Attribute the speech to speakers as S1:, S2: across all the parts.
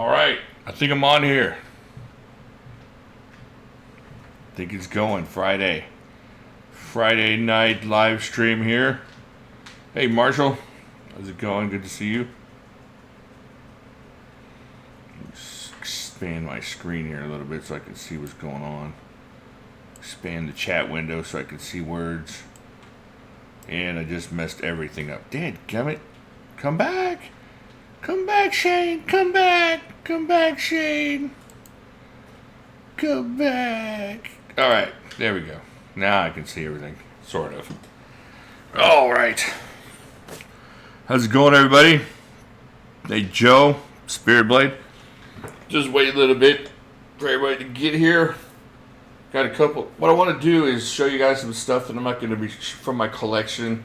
S1: Alright, I think I'm on here. I think it's going. Friday night live stream here. Hey Marshall, how's it going? Good to see you. Let's expand my screen here a little bit so I can see what's going on. Expand the chat window so I can see words. And I just messed everything up. Dadgummit. Come back. Come back, Shane. Come back. Come back, Shane. Come back. Alright, there we go. Now I can see everything. Sort of. Alright. How's it going, everybody? Hey, Joe. Spirit Blade. Just wait a little bit for everybody to get here. Got a couple. What I want to do is show you guys some stuff that I'm not going to be from my collection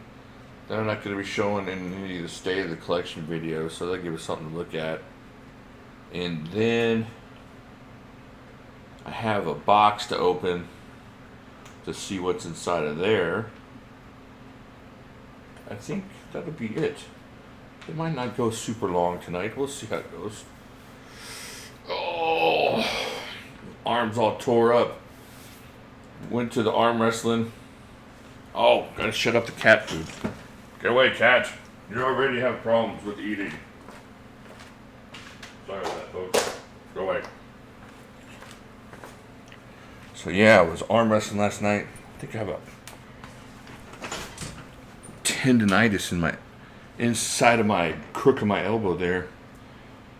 S1: that I'm not going to be showing in any of the state of the collection videos, so that'll give us something to look at. And then I have a box to open to see what's inside of there. I think that'll be it. It might not go super long tonight. We'll see how it goes. Oh, arms all tore up. Went to the arm wrestling. Oh, gotta shut up the cat food. Get away, cat. You already have problems with eating. Sorry about that, folks. Go away. So yeah, I was arm wrestling last night. I think I have a tendonitis in my inside of my crook of my elbow there.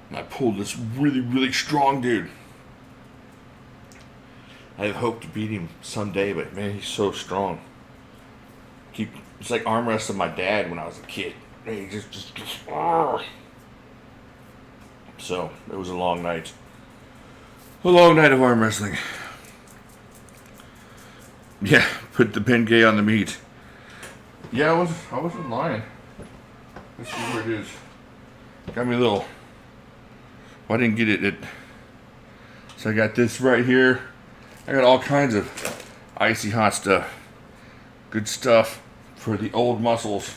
S1: And I pulled this really, really strong dude. I have hoped to beat him someday, but man, he's so strong. It's like arm wrestling my dad when I was a kid. Man, he just So, it was a long night. A long night of arm wrestling. Yeah, put the Bengay on the meat. Yeah, I wasn't lying. Let's see where it is. Got me a little... Well, I didn't get it. So I got this right here. I got all kinds of icy hot stuff. Good stuff for the old muscles.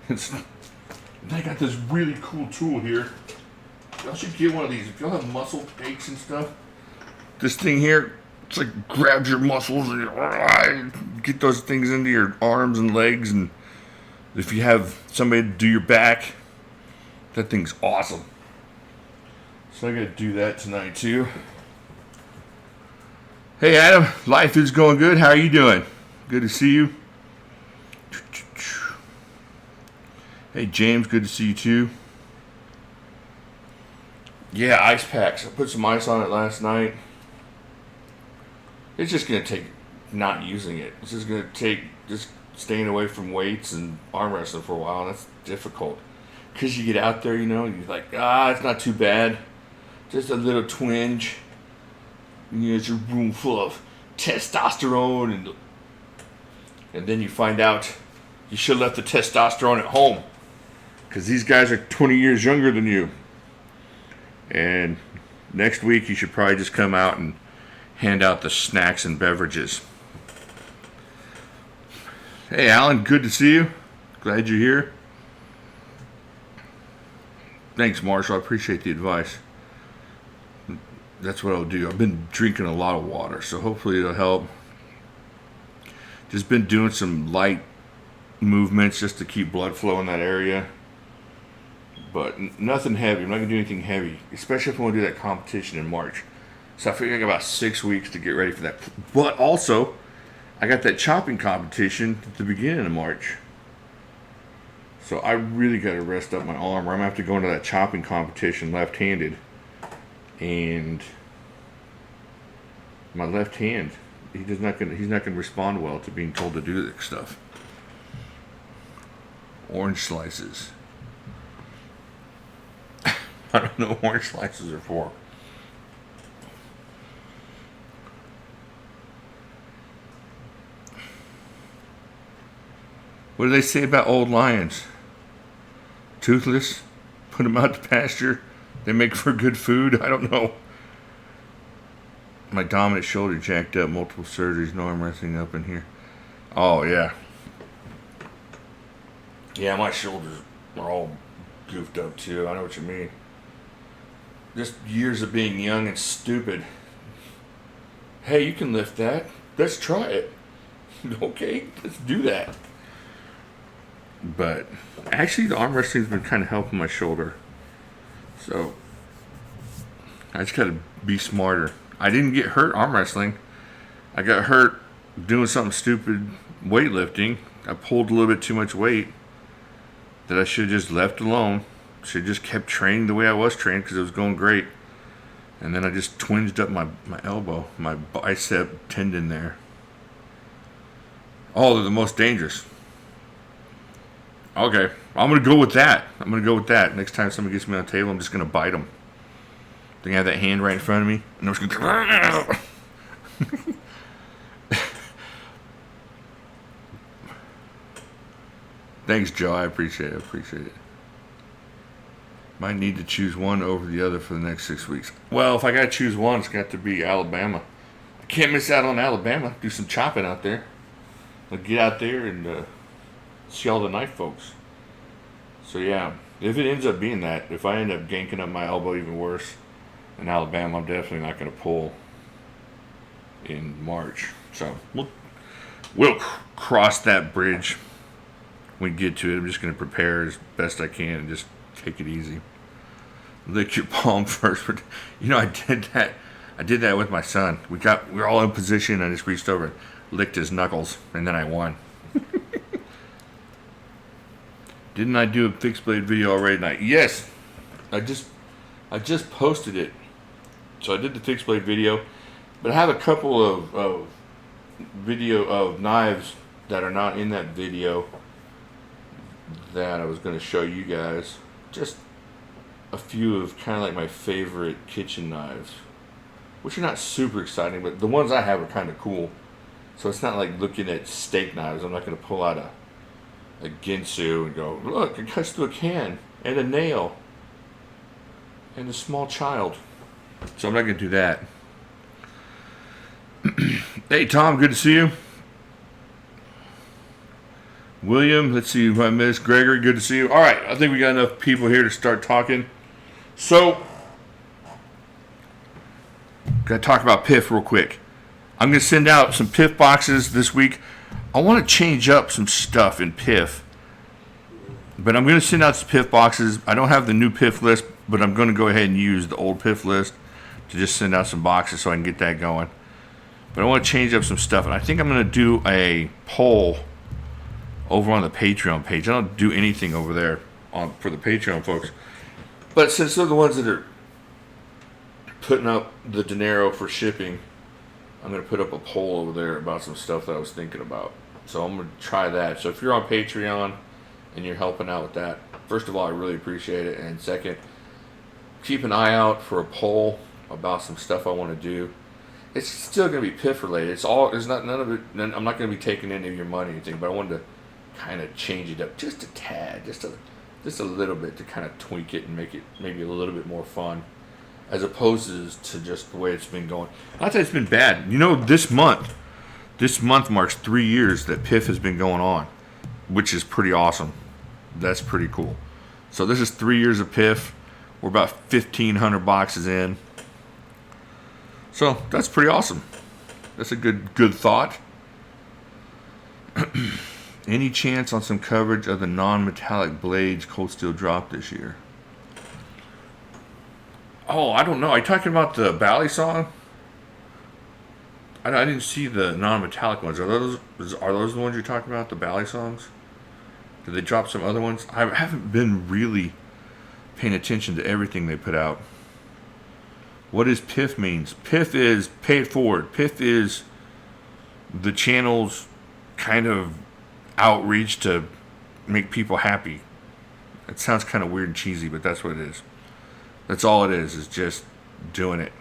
S1: I got this really cool tool here. Y'all should get one of these. If y'all have muscle aches and stuff, this thing here, it's like grabs your muscles and get those things into your arms and legs. And if you have somebody to do your back, that thing's awesome. So I gotta do that tonight too. Hey Adam, life is going good. How are you doing? Good to see you. Hey James, good to see you too. Yeah, ice packs. I put some ice on it last night. It's just going to take not using it. It's just going to take just staying away from weights and arm wrestling for a while. And that's difficult. Because you get out there, you're like, it's not too bad. Just a little twinge. It's a room full of testosterone. And then you find out you should have left the testosterone at home. Because these guys are 20 years younger than you. And next week you should probably just come out and hand out the snacks and beverages. Hey Alan, good to see you. Glad you're here. Thanks Marshall, I appreciate the advice. That's what I'll do. I've been drinking a lot of water, so hopefully it'll help. Just been doing some light movements just to keep blood flow in that area. But nothing heavy. I'm not going to do anything heavy, especially if I want to do that competition in March. So I figure I got about 6 weeks to get ready for that. But also, I got that chopping competition at the beginning of March. So I really got to rest up my arm, or I'm going to have to go into that chopping competition left-handed. And my left hand, he's not going to respond well to being told to do that stuff. Orange slices. I don't know what orange slices are for. What do they say about old lions? Toothless? Put them out to pasture? They make for good food? I don't know. My dominant shoulder jacked up, multiple surgeries, no arm wrestling up in here. Oh, yeah. Yeah, my shoulders are all goofed up too. I know what you mean. Just years of being young and stupid. Hey, you can lift that. Let's try it. Okay, let's do that. But actually, the arm wrestling's been kind of helping my shoulder. So I just gotta be smarter. I didn't get hurt arm wrestling. I got hurt doing something stupid weightlifting. I pulled a little bit too much weight that I should have just left alone. Should have just kept training the way I was trained because it was going great. And then I just twinged up my elbow, my bicep tendon there. Oh, they're the most dangerous. Okay, I'm going to go with that. Next time somebody gets me on the table, I'm just going to bite them. They have that hand right in front of me, and I'm just going to... Thanks, Joe. I appreciate it. Might need to choose one over the other for the next 6 weeks. Well, if I got to choose one, it's got to be Alabama. I can't miss out on Alabama. Do some chopping out there. I'll get out there and see all the knife folks. So yeah, if it ends up being that, if I end up ganking up my elbow even worse in Alabama, I'm definitely not going to pull in March. So we'll cross that bridge when we get to it. I'm just going to prepare as best I can and just take it easy. Lick your palm first. You know, I did that with my son. We were all in position. I just reached over and licked his knuckles, and then I won. Didn't I do a fixed blade video already tonight? Yes, I just posted it. So I did the fixed blade video, but I have a couple of video of knives that are not in that video that I was going to show you guys. Just a few of kind of like my favorite kitchen knives, which are not super exciting, but the ones I have are kind of cool. So it's not like looking at steak knives. I'm not going to pull out a Ginsu and go, look, it cuts through a can and a nail and a small child. So I'm not going to do that. Hey, Tom, good to see you. William, let's see if I missed. Gregory, good to see you. All right, I think we got enough people here to start talking. So, got to talk about PIF real quick. I'm going to send out some PIF boxes this week. I want to change up some stuff in PIF, but I'm going to send out some PIF boxes. I don't have the new PIF list, but I'm going to go ahead and use the old PIF list to just send out some boxes so I can get that going. But I want to change up some stuff, and I think I'm going to do a poll over on the Patreon page. I don't do anything over there for the Patreon folks. But since they're the ones that are putting up the dinero for shipping, I'm going to put up a poll over there about some stuff that I was thinking about. So I'm going to try that. So if you're on Patreon and you're helping out with that, first of all, I really appreciate it. And second, keep an eye out for a poll about some stuff I want to do. It's still going to be PIF related. None of it. I'm not going to be taking any of your money or anything, but I wanted to kind of change it up just a tad, just a little bit to kind of tweak it and make it maybe a little bit more fun, as opposed to just the way it's been going. Not that it's been bad. You know, this month marks 3 years that PIF has been going on, which is pretty awesome. That's pretty cool. So this is 3 years of PIF. We're about 1,500 boxes in. So that's pretty awesome. That's a good thought. Any chance on some coverage of the non-metallic blades Cold Steel dropped this year? Oh, I don't know. Are you talking about the Bally song? I didn't see the non-metallic ones. Are those the ones you're talking about, the Bally songs? Did they drop some other ones? I haven't been really paying attention to everything they put out. What does PIF means? PIF is pay it forward. PIF is the channel's kind of outreach to make people happy. It sounds kind of weird and cheesy, but that's what it is. That's all it is just doing it.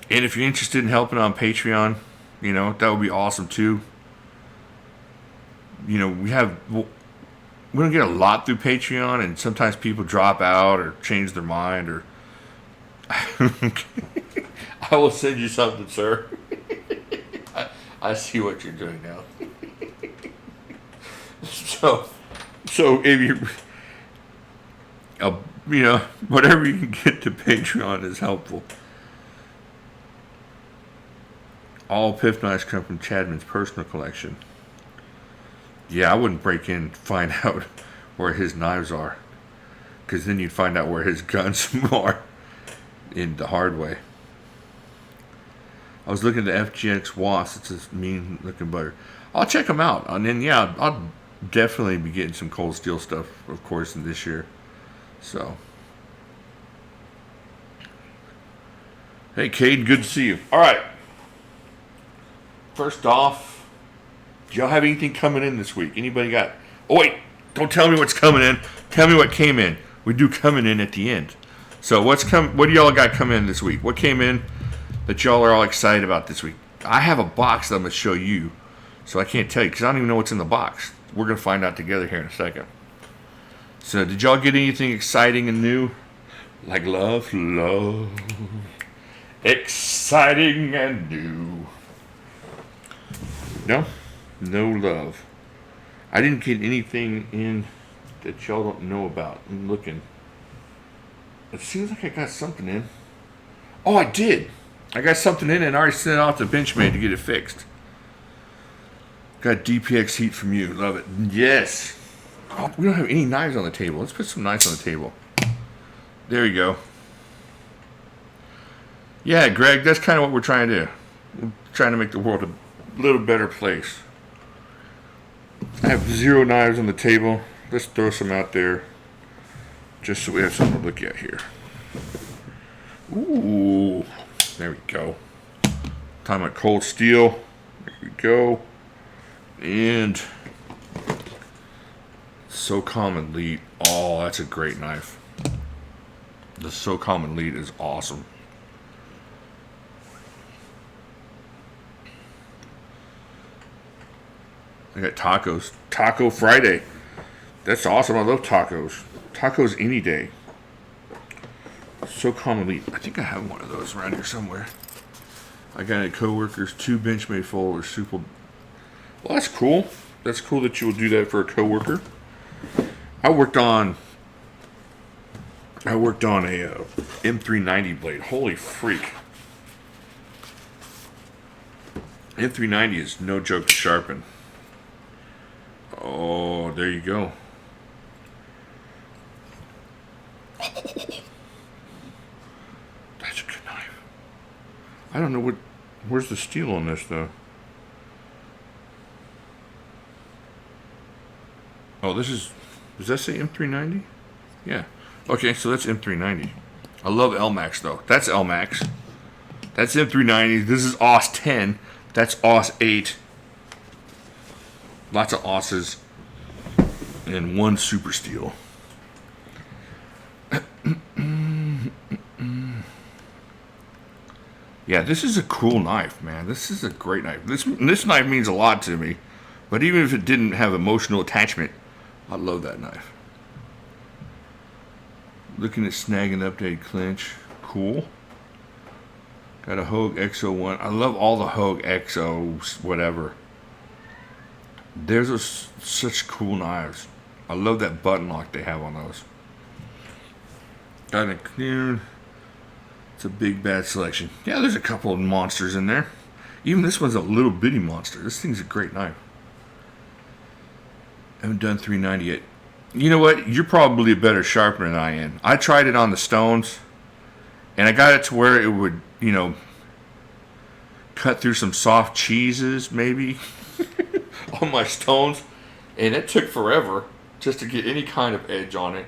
S1: And if you're interested in helping on Patreon, you know, that would be awesome too. You know, we don't get a lot through Patreon, and sometimes people drop out or change their mind, or I will send you something, sir. I see what you're doing now. So if you whatever you can get to Patreon is helpful. All Piff knives come from Chadman's personal collection. Yeah, I wouldn't break in to find out where his knives are, because then you'd find out where his guns are in the hard way. I was looking at FGX Wasp. It's a mean looking butter. I'll check them out. And then, yeah, I'll definitely be getting some Cold Steel stuff, of course, in this year. So, hey, Cade, good to see you. All right. First off, do y'all have anything coming in this week? Anybody got... Oh, wait. Don't tell me what's coming in. Tell me what came in. We do coming in at the end. So, what do y'all got coming in this week? What came in that y'all are all excited about this week? I have a box that I'm going to show you. So, I can't tell you because I don't even know what's in the box. We're going to find out together here in a second. So, did y'all get anything exciting and new? Like love? Exciting and new. No? No love. I didn't get anything in that y'all don't know about. I'm looking. It seems like I got something in. Oh, I did. I got something in and I already sent it off to Benchmade to get it fixed. Got DPX heat from you. Love it. Yes. Oh, we don't have any knives on the table. Let's put some knives on the table. There you go. Yeah, Greg, that's kind of what we're trying to do. We're trying to make the world a little better place. I have 0 knives on the table. Let's throw some out there just so we have something to look at here. Ooh, there we go. Talking about Cold Steel. There we go. And SOCOM Elite. Oh, that's a great knife. The SOCOM Elite is awesome. I got tacos. Taco Friday. That's awesome. I love tacos. Tacos any day. SOCOM Elite. I think I have one of those around here somewhere. I got a coworkers 2 Benchmade folders. Super. Well, that's cool. That's cool that you will do that for a coworker. I worked on a M390 blade. Holy freak. M390 is no joke to sharpen. Oh, there you go. Oh, that's a good knife. I don't know where's the steel on this though. Oh, does that say M390? Yeah. Okay, so that's M390. I love LMAX though. That's LMAX. That's M390. This is AUS 10. That's AUS 8. Lots of AUSes and 1 super steel. Yeah, this is a cool knife, man. This is a great knife. This knife means a lot to me. But even if it didn't have emotional attachment, I love that knife. Looking at snagging update clinch. Cool. Got a Hogue XO1. I love all the Hogue XOs, whatever. There's such cool knives. I love that button lock they have on those. Got a clear. It's a big bad selection. Yeah, there's a couple of monsters in there. Even this one's a little bitty monster. This thing's a great knife. I haven't done 390 yet. You know what? You're probably a better sharpener than I am. I tried it on the stones, and I got it to where it would, cut through some soft cheeses, maybe, on my stones. And it took forever just to get any kind of edge on it.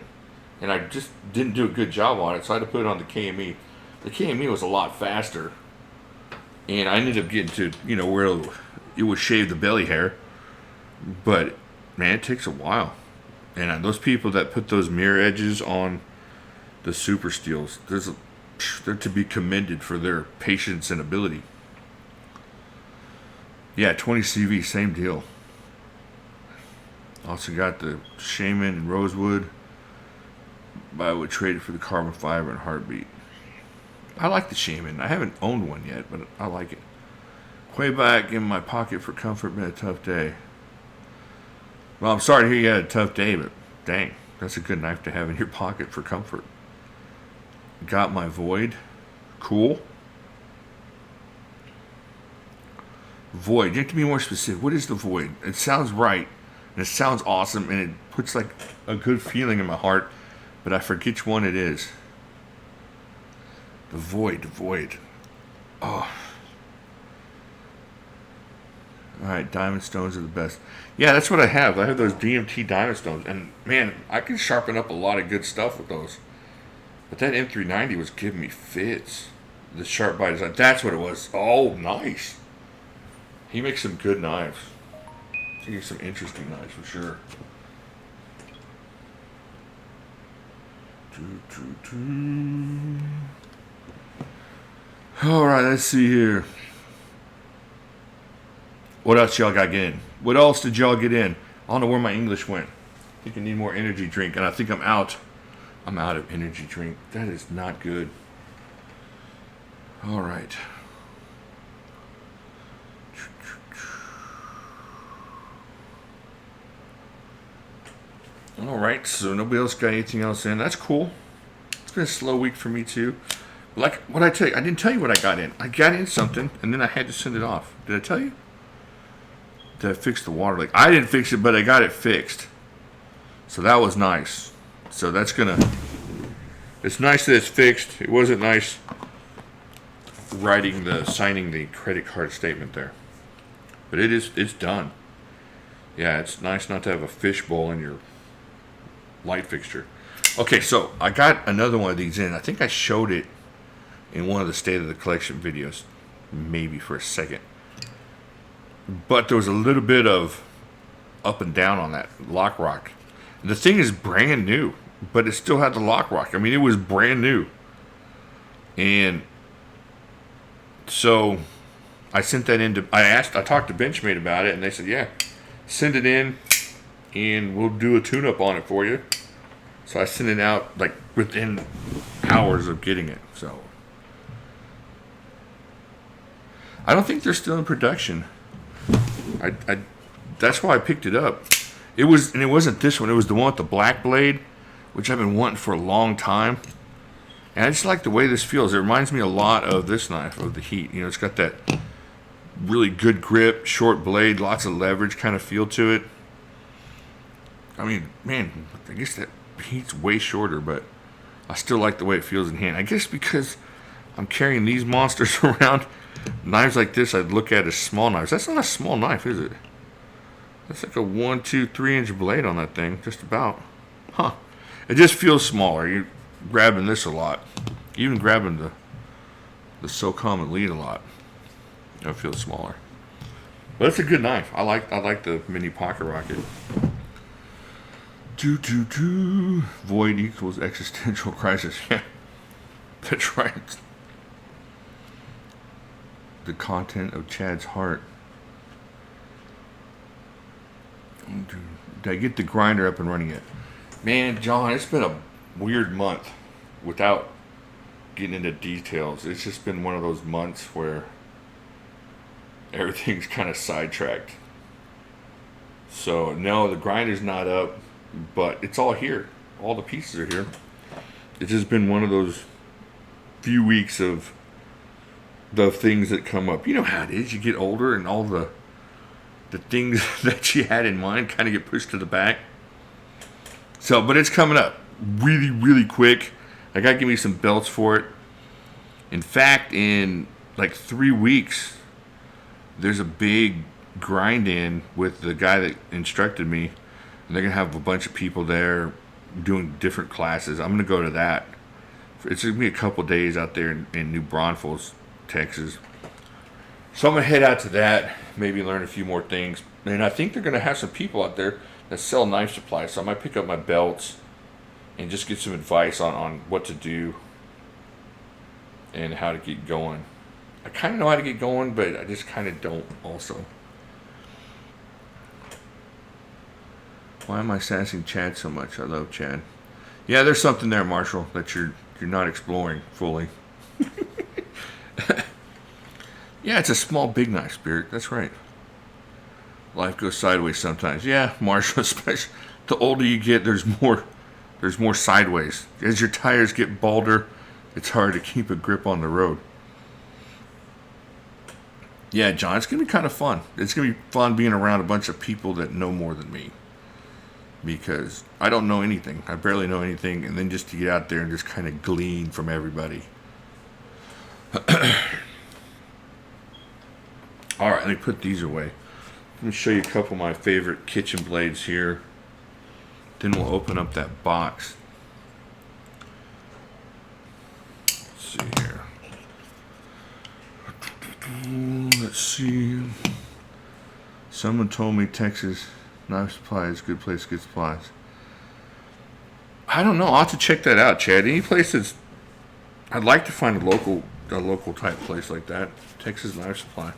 S1: And I just didn't do a good job on it, so I had to put it on the KME. The KME was a lot faster. And I ended up getting to, where it would shave the belly hair. But, man, it takes a while. And those people that put those mirror edges on the super steels, they're to be commended for their patience and ability. Yeah, 20 CV, same deal. Also got the Shaman and Rosewood. But I would trade it for the carbon fiber and Heartbeat. I like the Shaman. I haven't owned one yet, but I like it. Way back in my pocket for comfort, been a tough day. Well, I'm sorry to hear you had a tough day, but dang, That's a good knife to have in your pocket for comfort. Got my Void. Cool. Void. You have to be more specific. What is the Void? It sounds right. And it sounds awesome. And it puts like a good feeling in my heart. But I forget which one it is. The Void. The Void. Oh. Alright, diamond stones are the best. Yeah, that's what I have. I have those DMT diamond stones. And man, I can sharpen up a lot of good stuff with those. But that M390 was giving me fits. The sharp bite design. That's what it was. Oh, nice. He makes some good knives. He makes some interesting knives for sure. Alright, let's see here. What else y'all got in? What else did y'all get in? I don't know where my English went. I think I need more energy drink, and I think I'm out. I'm out of energy drink. That is not good. All right. All right, so nobody else got anything else in. That's cool. It's been a slow week for me too. Like what I tell you, I didn't tell you what I got in. I got in something, and then I had to send it off. Did I tell you? Did I fix the water leak? I didn't fix it, but I got it fixed. So that was nice. So that's gonna. It's nice that it's fixed. It wasn't nice signing the credit card statement there, but it's done. Yeah, it's nice not to have a fishbowl in your light fixture. Okay, so I got another one of these in. I think I showed it in one of the State of the Collection videos, maybe for a second. But there was a little bit of up and down on that lock rock. The thing is brand new, but it still had the lock rock. I mean, it was brand new. And so I sent that in to, I talked to Benchmade about it, and they said, yeah, send it in and we'll do a tune-up on it for you. So I sent it out like within hours of getting it. So I don't think they're still in production. I that's why I picked it up. It wasn't this one. It was the one with the black blade, which I've been wanting for a long time. And I just like the way this feels. It reminds me a lot of this knife, of the Heat. You know, it's got that really good grip, short blade, lots of leverage kind of feel to it. I mean, man, I guess that Heat's way shorter, but I still like the way it feels in hand. I guess because I'm carrying these monsters around. Knives like this I'd look at as small knives. That's not a small knife, is it? That's like a 1, 2, 3 inch blade on that thing, just about. Huh. It just feels smaller. You're grabbing this a lot. Even grabbing the SOCOM Elite a lot. It feels smaller. But it's a good knife. I like the mini pocket rocket. Void equals existential crisis. Yeah. That's right. The content of Chad's heart. Did I get the grinder up and running yet? Man, John, it's been a weird month without getting into details. It's just been one of those months where everything's kind of sidetracked. So, no, the grinder's not up, but it's all here. All the pieces are here. It's just been one of those few weeks of the things that come up. You know how it is. You get older and all the things that you had in mind kind of get pushed to the back. So, but it's coming up really, really quick. I got to give me some belts for it. In fact, in like 3 weeks, there's a big grind in with the guy that instructed me. And they're going to have a bunch of people there doing different classes. I'm going to go to that. It's going to be a couple days out there in New Braunfels, Texas. So I'm going to head out to that, maybe learn a few more things. And I think they're going to have some people out there that sell knife supplies. So I might pick up my belts and just get some advice on what to do and how to get going. I kind of know how to get going, but I just kind of don't also. Why am I sassing Chad so much? I love Chad. Yeah, there's something there, Marshall, that you're not exploring fully. Yeah, it's a small big knife, Spirit. That's right. Life goes sideways sometimes. Yeah, Marshall, especially the older you get, there's more There's more sideways. As your tires get balder, it's hard to keep a grip on the road. Yeah, John, it's going to be kind of fun. It's going to be fun being around a bunch of people that know more than me. Because I don't know anything. I barely know anything. And then just to get out there and just kind of glean from everybody. Alright, let me put these away. Let me show you a couple of my favorite kitchen blades here. Then we'll open up that box. Let's see here. Let's see. Someone told me Texas knife supply is a good place to get supplies. I don't know. I'll have to check that out, Chad. Any places, I'd like to find a local type place like that. Texas knife supply.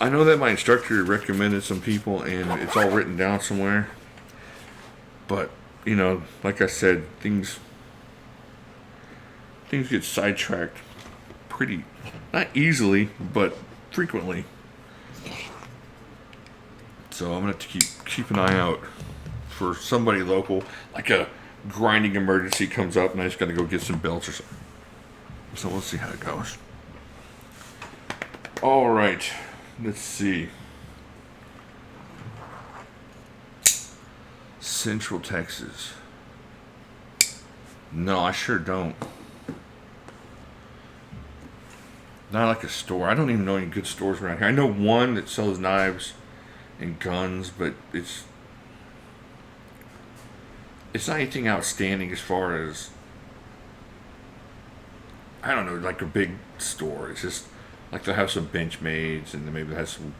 S1: I know that my instructor recommended some people and it's all written down somewhere. But, you know, like I said, things get sidetracked pretty, not easily, but frequently. So I'm going to have to keep an eye out for somebody local. Like a grinding emergency comes up and I just got to go get some belts or something. So we'll see how it goes. All right. Let's see. Central Texas. No, I sure don't. Not like a store. I don't even know any good stores around here. I know one that sells knives and guns, but it's not anything outstanding as far as, I don't know, like a big store. It's just like they'll have some Benchmades and then maybe they'll have some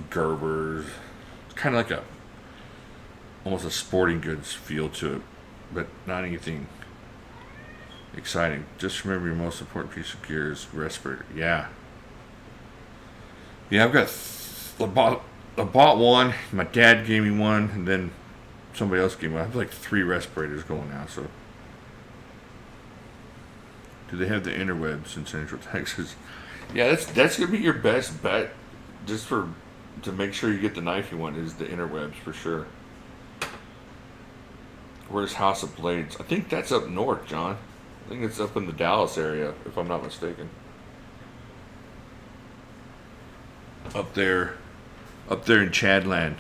S1: Gerbers. It's kind of like almost a sporting goods feel to it, but not anything exciting. Just remember your most important piece of gear is respirator. Yeah, I bought one. My dad gave me one, and then somebody else gave me one. I have like 3 respirators going now. So, do they have the interwebs in Central Texas? Yeah, that's gonna be your best bet, just to make sure you get the knife you want, is the interwebs for sure. Where's House of Blades? I think that's up north, John. I think it's up in the Dallas area, if I'm not mistaken. Up there in Chadland,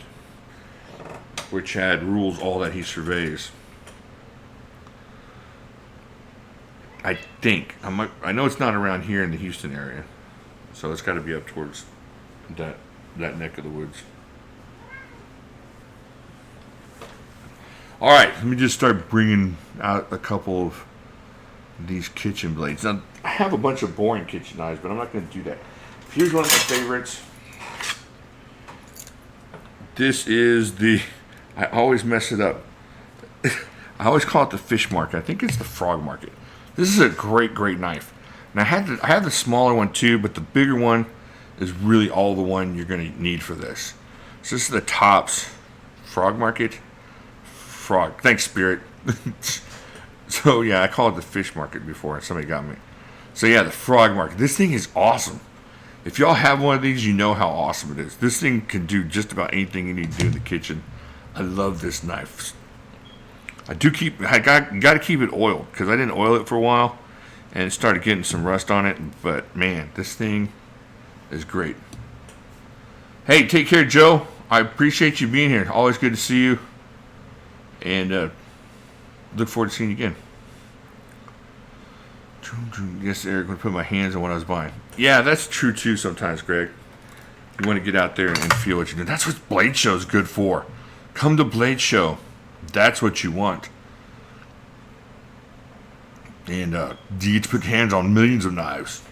S1: where Chad rules all that he surveys. I think. I know it's not around here in the Houston area, so it's got to be up towards that neck of the woods. All right, let me just start bringing out a couple of these kitchen blades. Now, I have a bunch of boring kitchen knives, but I'm not going to do that. Here's one of my favorites. This is I always mess it up. I always call it the fish market. I think it's the frog market. This is a great knife. And I had the smaller one too, but the bigger one is really all the one you're going to need for this. So this is the Tops frog market. Frog. Thanks, Spirit. So yeah, I called it the fish market before. Somebody got me. So yeah, the frog market. This thing is awesome. If y'all have one of these, you know how awesome it is. This thing can do just about anything you need to do in the kitchen. I love this knife. I got to keep it oiled because I didn't oil it for a while and it started getting some rust on it. But man, this thing is great. Hey, take care, Joe. I appreciate you being here. Always good to see you. And look forward to seeing you again. Yes, Eric, would put my hands on what I was buying. Yeah, that's true too sometimes, Greg. You want to get out there and feel what you're doing. That's what Blade Show is good for. Come to Blade Show. That's what you want. And you get to put hands on millions of knives.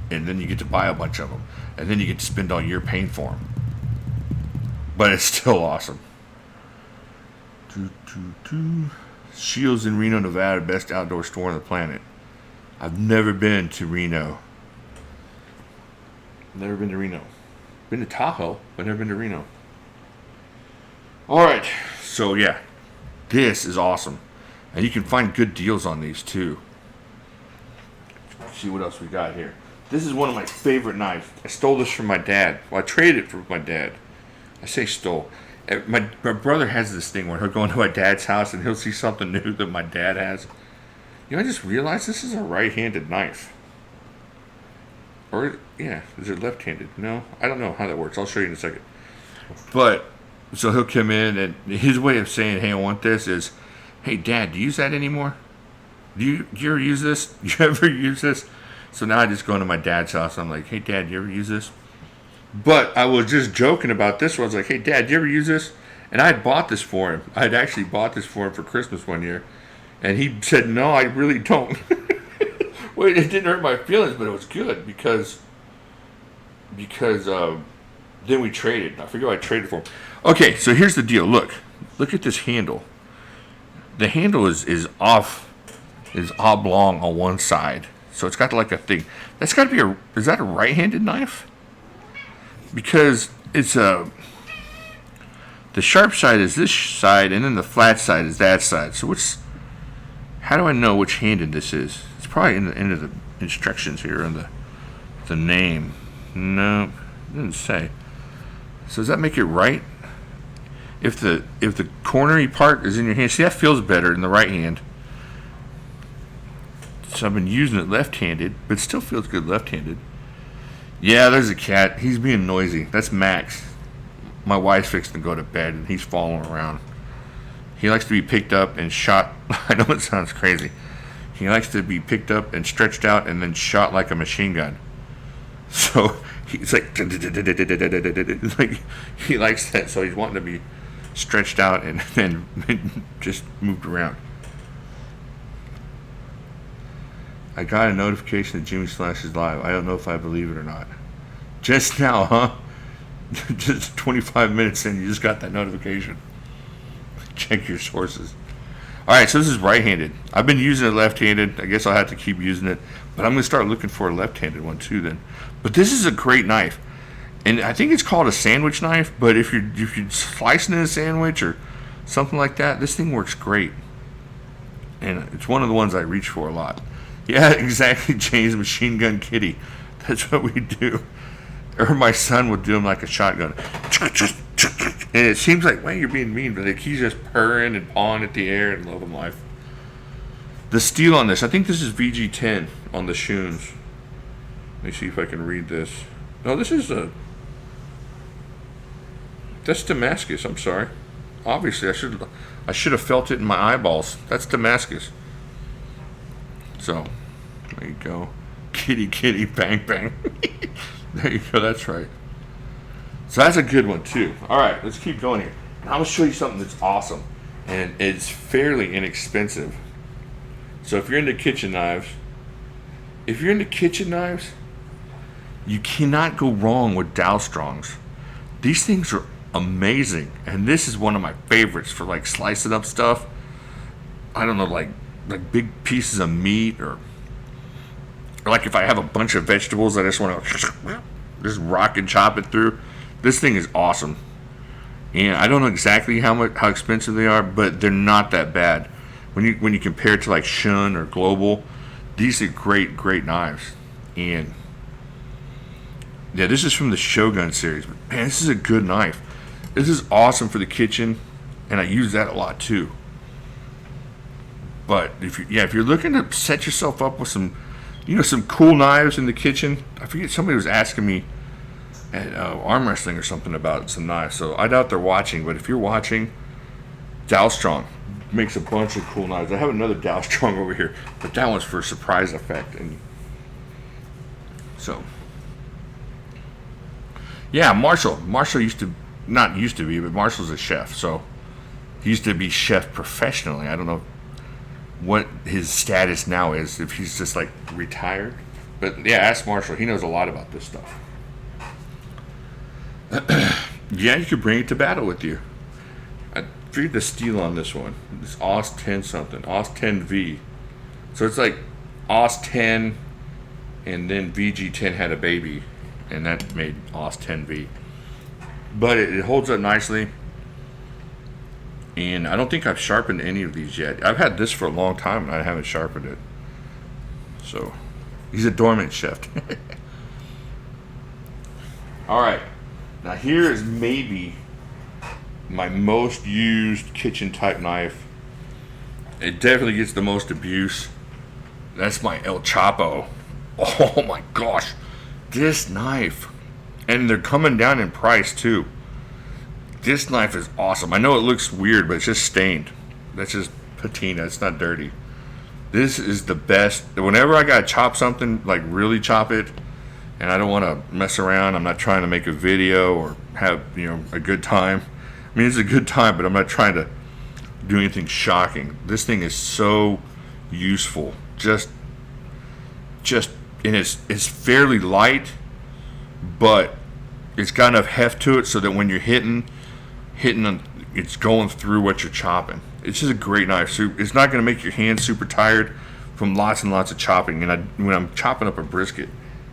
S1: And then you get to buy a bunch of them. And then you get to spend all year paying for them. But it's still awesome. Shields in Reno, Nevada, best outdoor store on the planet. I've never been to Reno. Never been to Reno. Been to Tahoe, but never been to Reno. Alright, so yeah. This is awesome. And you can find good deals on these too. Let's see what else we got here. This is one of my favorite knives. I stole this from my dad. Well, I traded it from my dad. I say stole. My brother has this thing where he'll go into my dad's house and he'll see something new that my dad has. You know, I just realized this is a right-handed knife. Or, yeah, is it left-handed? No, I don't know how that works. I'll show you in a second. But, so he'll come in, and his way of saying, hey, I want this is, hey, Dad, do you use that anymore? Do you ever use this? Do you ever use this? So now I just go into my dad's house. I'm like, hey, Dad, do you ever use this? But I was just joking about this one. I was like, hey, Dad, do you ever use this? And I had bought this for him. I had actually bought this for him for Christmas one year. And he said, no, I really don't. Well, it didn't hurt my feelings, but it was good because then we traded. I forget what I traded for him. Okay, so here's the deal. Look at this handle. The handle is oblong on one side, so it's got like a thing. That's got to be is that a right-handed knife? Because it's the sharp side is this side, and then the flat side is that side. So how do I know which handed this is? It's probably in the end of the instructions here on the name. No, it didn't say. So does that make it right? If the cornery part is in your hand, see, that feels better in the right hand. So I've been using it left-handed, but it still feels good left-handed. Yeah, there's a cat. He's being noisy. That's Max. My wife's fixing to go to bed, and he's following around. He likes to be picked up and shot. I know it sounds crazy. He likes to be picked up and stretched out and then shot like a machine gun. So he's like he likes that. So he's wanting to be stretched out and then just moved around. I got a notification that Jimislash is live. I don't know if I believe it or not. Just now, huh? Just 25 minutes in, you just got that notification. Check your sources. Alright, so this is right-handed. I've been using it left-handed. I guess I'll have to keep using it. But I'm going to start looking for a left-handed one too then. But this is a great knife. And I think it's called a sandwich knife. But if you're slicing in a sandwich or something like that, this thing works great. And it's one of the ones I reach for a lot. Yeah, exactly, James. Machine Gun Kitty. That's what we do. Or my son would do him like a shotgun. And it seems like, well, you're being mean, but like he's just purring and pawing at the air and loving life. The steel on this, I think this is VG10 on the shoons. Let me see if I can read this. No, this is that's Damascus. I'm sorry. Obviously, I should have felt it in my eyeballs. That's Damascus. So, there you go. Kitty, kitty, bang, bang. There you go. That's right. So that's a good one too. All right, let's keep going here. Now I'm gonna show you something that's awesome, and it's fairly inexpensive. So if you're into kitchen knives, you cannot go wrong with Dow Strongs. These things are amazing, and this is one of my favorites for like slicing up stuff. I don't know, like big pieces of meat, or like if I have a bunch of vegetables I just want to just rock and chop it through. This thing is awesome, and I don't know exactly how expensive they are, but they're not that bad when you compare it to like Shun or Global. These are great knives, and yeah, this is from the Shogun series. But man, this is a good knife. This is awesome for the kitchen, and I use that a lot too. But if you're looking to set yourself up with some cool knives in the kitchen, I forget, somebody was asking me at arm wrestling or something about some knives, so I doubt they're watching, but if you're watching, Dow Strong makes a bunch of cool knives. I have another Dow Strong over here, but that one's for surprise effect. And so yeah, Marshall not used to be, but Marshall's a chef, so he used to be chef professionally. I don't know what his status now is, if he's just like retired, but yeah, ask Marshall. He knows a lot about this stuff. Yeah, you could bring it to battle with you. I figured the steel on this one. This AUS 10 something. AUS 10V. So it's like AUS 10 and then VG10 had a baby, and that made AUS 10V. But it holds up nicely. And I don't think I've sharpened any of these yet. I've had this for a long time and I haven't sharpened it. So he's a dormant chef. Alright. Now here is maybe my most used kitchen type knife. It definitely gets the most abuse. That's my El Chapo. Oh my gosh, this knife. And they're coming down in price too. This knife is awesome. I know it looks weird, but it's just stained. That's just patina. It's not dirty. This is the best. Whenever I gotta chop something, like really chop it, and I don't want to mess around, I'm not trying to make a video or have, you know, a good time. I mean, it's a good time, but I'm not trying to do anything shocking. This thing is so useful. Just, and it's fairly light, but it's got enough heft to it so that when you're hitting, it's going through what you're chopping. It's just a great knife. So it's not going to make your hands super tired from lots and lots of chopping. And when I'm chopping up a brisket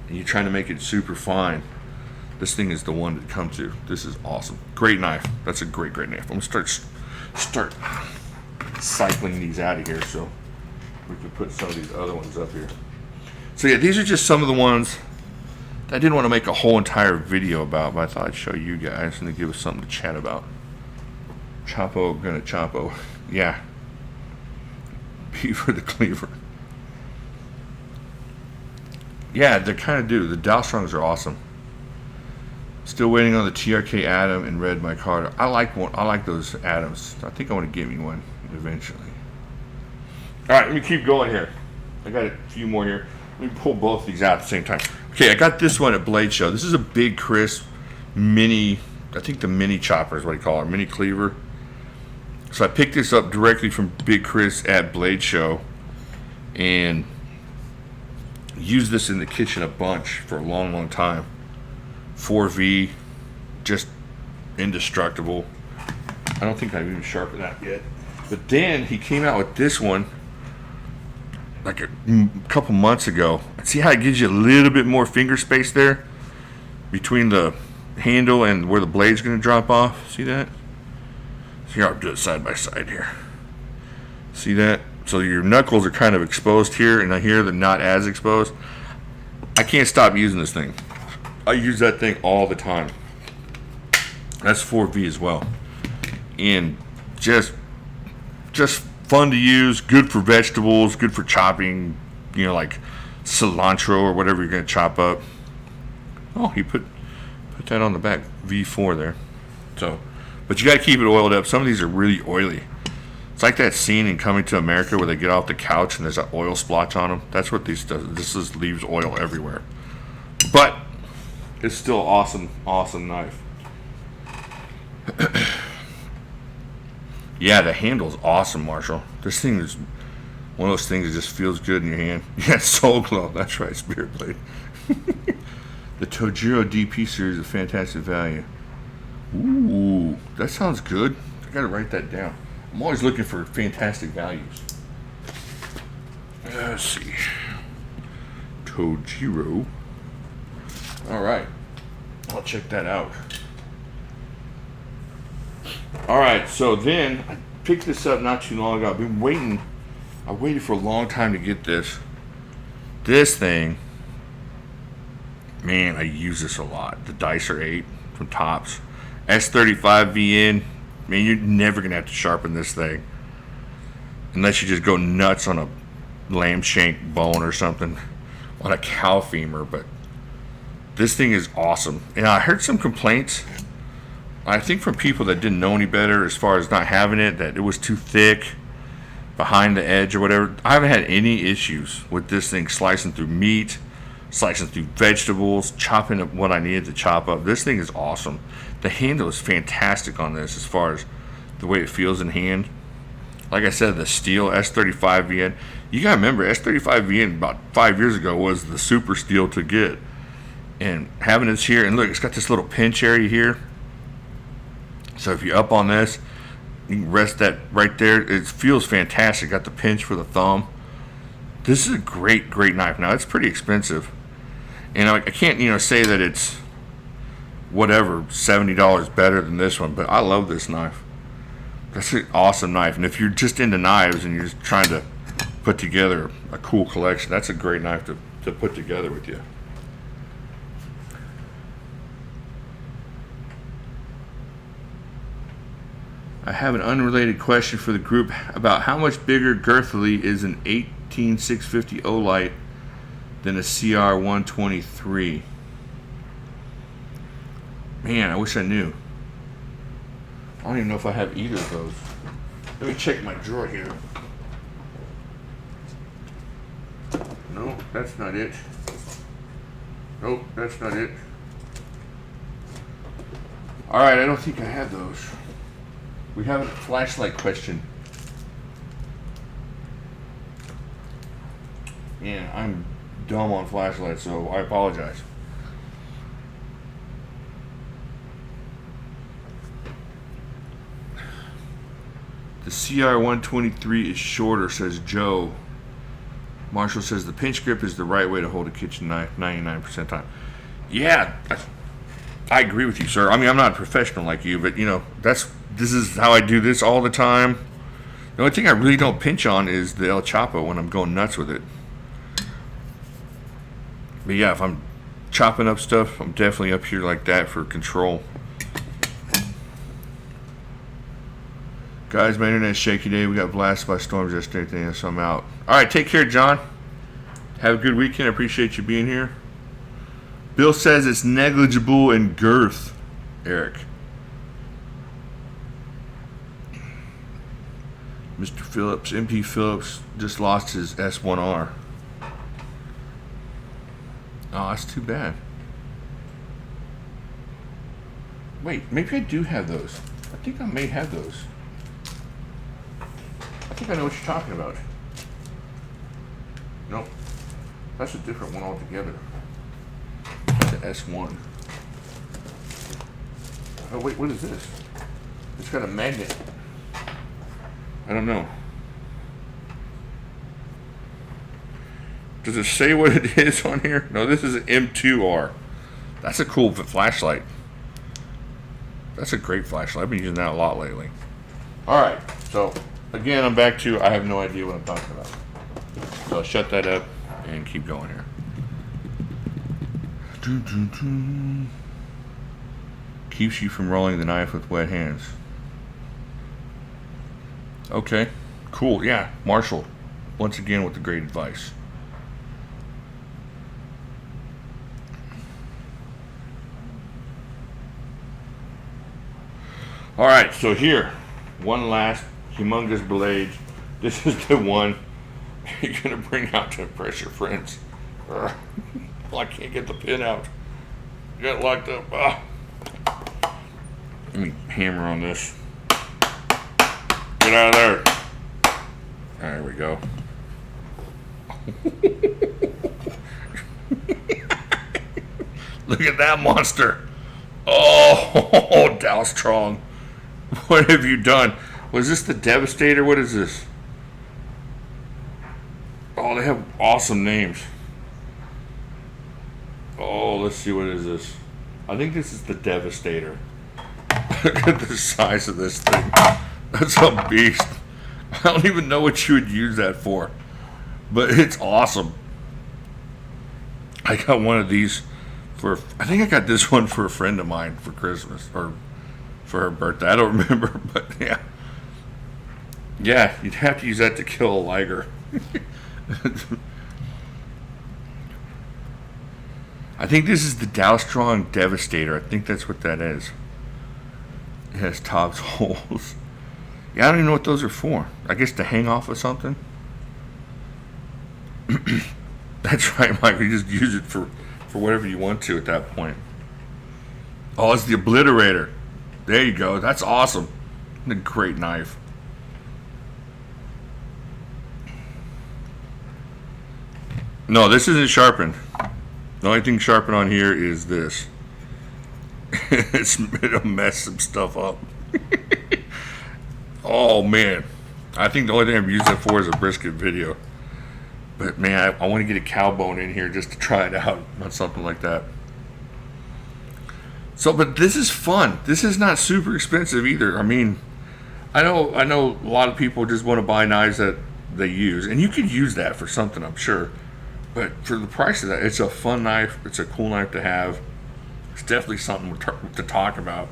S1: and you're trying to make it super fine, this thing is the one to come to. This is awesome. Great knife. That's a great knife. I'm going to start cycling these out of here so we can put some of these other ones up here. So yeah, these are just some of the ones that I didn't want to make a whole entire video about, but I thought I'd show you guys and to give us something to chat about. Chapo, gonna Chapo. Yeah. B for the cleaver. Yeah, they kind of do. The Dowstrongs are awesome. Still waiting on the TRK Atom and Red Micarta. I like those Atoms. I think I want to get me one eventually. All right, let me keep going here. I got a few more here. Let me pull both of these out at the same time. Okay, I got this one at Blade Show. This is a Big Chris mini. I think the mini chopper is what you call it, mini cleaver. So I picked this up directly from Big Chris at Blade Show and used this in the kitchen a bunch for a long time. 4V, just indestructible. I don't think I've even sharpened that yet. But then he came out with this one like a couple months ago. See how it gives you a little bit more finger space there between the handle and where the blade's going to drop off? See that? So here, I'll do it side by side here. See that? So your knuckles are kind of exposed here, and here they're not as exposed. I can't stop using this thing. I use that thing all the time. That's 4V as well. And just fun to use, good for vegetables, good for chopping, you know, like cilantro or whatever you're going to chop up. Oh, he put that on the back, V4 there. So, but you got to keep it oiled up. Some of these are really oily. It's like that scene in Coming to America where they get off the couch and there's an oil splotch on them. That's what this does. This just leaves oil everywhere. But it's still awesome knife. Yeah, the handle's awesome, Marshall. This thing is one of those things that just feels good in your hand. Yeah, Soul Glow. That's right, Spirit Blade. The Tojiro DP series of fantastic value. Ooh, that sounds good. I gotta write that down. I'm always looking for fantastic values. Let's see. Tojiro. Alright. I'll check that out. Alright, so then I picked this up not too long ago. I've been waiting. I waited for a long time to get this. This thing, man, I use this a lot. The Dicer 8 from Tops. S35VN. Man, you're never going to have to sharpen this thing. Unless you just go nuts on a lamb shank bone or something. On a cow femur, but this thing is awesome. And I heard some complaints, I think from people that didn't know any better as far as not having it, that it was too thick behind the edge or whatever. I haven't had any issues with this thing slicing through meat, slicing through vegetables, chopping up what I needed to chop up. This thing is awesome. The handle is fantastic on this as far as the way it feels in hand. Like I said, the steel S35VN. You gotta remember, S35VN about 5 years ago was the super steel to get. And having this here, and look, it's got this little pinch area here. So if you're up on this, you can rest that right there. It feels fantastic. Got the pinch for the thumb. This is a great knife. Now, it's pretty expensive. And I can't, say that it's whatever, $70 better than this one, but I love this knife. That's an awesome knife. And if you're just into knives and you're just trying to put together a cool collection, that's a great knife to put together with you. I have an unrelated question for the group about how much bigger girthily is an 18650 Olight than a CR123. Man, I wish I knew. I don't even know if I have either of those. Let me check my drawer here. No, that's not it. Nope, that's not it. Alright, I don't think I have those. We have a flashlight question. Yeah, I'm dumb on flashlights, so I apologize. The CR123 is shorter, says Joe. Marshall says the pinch grip is the right way to hold a kitchen knife 99% of the time. Yeah, I agree with you, sir. I mean, I'm not a professional like you, but you know, this is how I do this all the time. The only thing I really don't pinch on is the El Chapo when I'm going nuts with it. But yeah, if I'm chopping up stuff, I'm definitely up here like that for control. Guys, my internet's shaky today. We got blasted by storms yesterday, so I'm out. Alright, take care, John. Have a good weekend. I appreciate you being here. Bill says it's negligible in girth, Eric. Mr. Phillips, MP Phillips, just lost his S1R. Oh, that's too bad. Wait, maybe I do have those. I think I may have those. I think I know what you're talking about. Nope. That's a different one altogether. That's an S1. Oh, wait, what is this? It's got a magnet. I don't know. Does it say what it is on here? No, this is an M2R. That's a cool flashlight. That's a great flashlight. I've been using that a lot lately. Alright, so again, I'm back to I have no idea what I'm talking about. So I'll shut that up and keep going here. Keeps you from rolling the knife with wet hands. Okay, cool. Yeah, Marshall, once again with the great advice. All right, so here, one last humongous blade. This is the one you're gonna bring out to impress your friends. Well, I can't get the pin out. Got locked up. Let me hammer on this. Get out of there. There we go. Look at that monster. Oh, Dow Strong. What have you done? Was this the Devastator? What is this? Oh, they have awesome names. Oh, let's see, what is this? I think this is the Devastator. Look at the size of this thing. That's a beast. I don't even know what you would use that for, but it's awesome. I got one of these for, I think I got this one for a friend of mine for Christmas, or for her birthday. I don't remember, but yeah. Yeah, you'd have to use that to kill a liger. I think this is the Dow Strong Devastator. I think that's what that is. It has Tops holes. Yeah, I don't even know what those are for. I guess to hang off of something. That's right, Mike. You just use it for whatever you want to at that point. Oh, it's the Obliterator. There you go. That's awesome. A great knife. No, this isn't sharpened. The only thing sharpened on here is this. It'll mess some stuff up. Oh man, I think the only thing I've used it for is a brisket video. But man, I want to get a cow bone in here just to try it out on something like that. So, but this is fun. This is not super expensive either. I mean, I know a lot of people just want to buy knives that they use, and you could use that for something, I'm sure. But for the price of that, it's a fun knife. It's a cool knife to have. It's definitely something to talk about.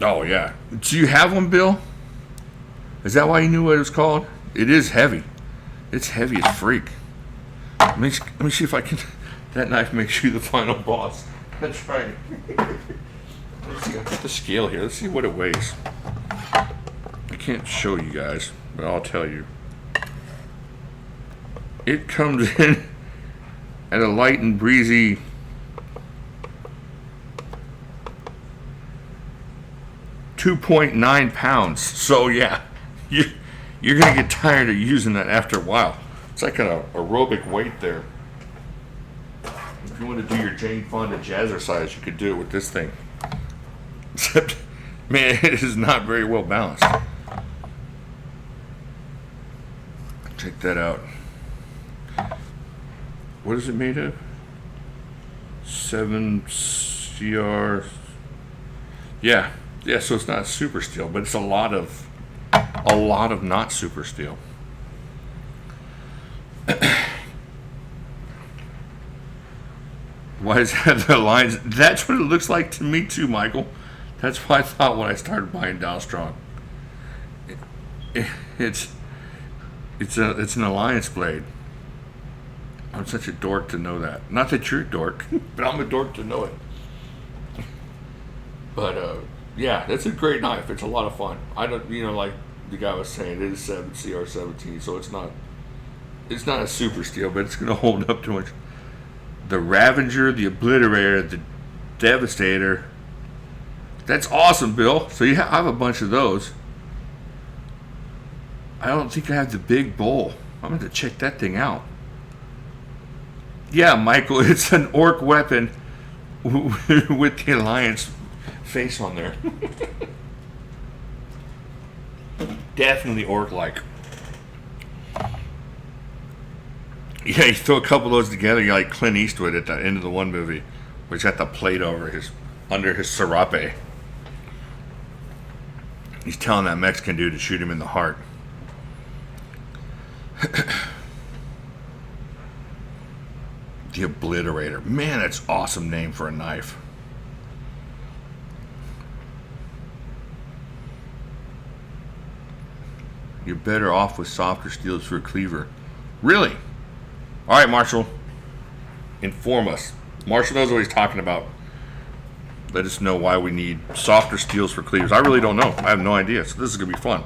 S1: Oh, yeah. Do you have one, Bill? Is that why you knew what it was called? It is heavy. It's heavy as freak. Let me see if I can... That knife makes you the final boss. That's right. Let's see, I've got the scale here. Let's see what it weighs. I can't show you guys, but I'll tell you. It comes in at a light and breezy 2.9 pounds. So yeah, you're gonna get tired of using that after a while. It's like an aerobic weight there. If you want to do your Jane Fonda jazzercise, you could do it with this thing. Except, man, it is not very well balanced. Check that out. What is it made of? 7CR. Yeah, so it's not super steel, but it's a lot of not super steel. Why is that the lines? That's what it looks like to me too, Michael. That's what I thought when I started buying Dow Strong. It's an Alliance blade. I'm such a dork to know that. Not that you're a dork, but I'm a dork to know it. But yeah, that's a great knife. It's a lot of fun. I don't, like the guy was saying, it is 7CR17, so it's not a super steel, but it's gonna hold up to it. The Ravager, the Obliterator, the Devastator. That's awesome, Bill. So I have a bunch of those. I don't think I have the big bowl. I'm going to check that thing out. Yeah, Michael, it's an orc weapon with the Alliance face on there. Definitely orc-like. Yeah, you throw a couple of those together, you're like Clint Eastwood at the end of the one movie, where he's got the plate under his serape. He's telling that Mexican dude to shoot him in the heart. The Obliterator. Man, that's an awesome name for a knife. You're better off with softer steels for a cleaver. Really? All right, Marshall. Inform us. Marshall knows what he's talking about. Let us know why we need softer steels for cleavers. I really don't know. I have no idea. So this is going to be fun.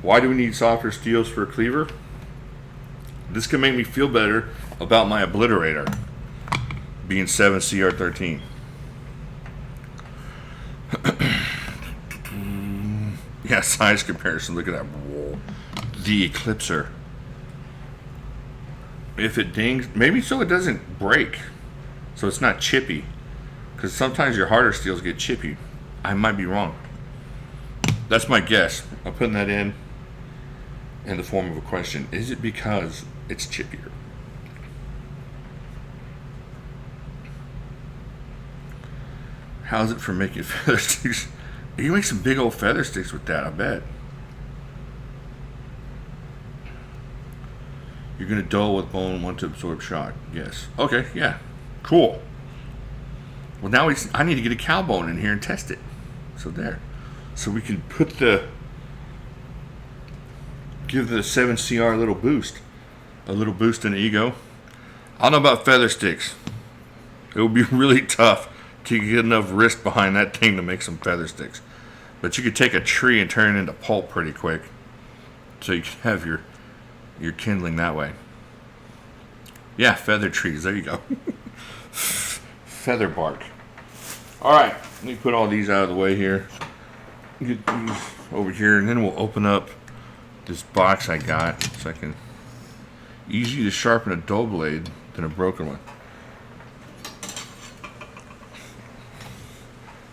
S1: Why do we need softer steels for a cleaver? This can make me feel better about my Obliterator being 7CR13. Yeah, size comparison. Look at that. Whoa. The Eclipser. If it dings, maybe so it doesn't break, so it's not chippy, because sometimes your harder steels get chippy. I might be wrong. That's my guess. I'm putting that in the form of a question. Is it because it's chippier? How's it for making feather sticks? You can make some big old feather sticks with that, I bet. You're going to dull with bone, want to absorb shock. Yes. Okay, yeah. Cool. Well, now I need to get a cow bone in here and test it. So there. So we can give the 7CR a little boost. A little boost in ego. I don't know about feather sticks. It would be really tough to get enough wrist behind that thing to make some feather sticks. But you could take a tree and turn it into pulp pretty quick. So you can have your kindling that way. Yeah, feather trees. There you go. Feather bark. All right. Let me put all these out of the way here. Get these over here, and then we'll open up this box I got so I can easier to sharpen a dull blade than a broken one.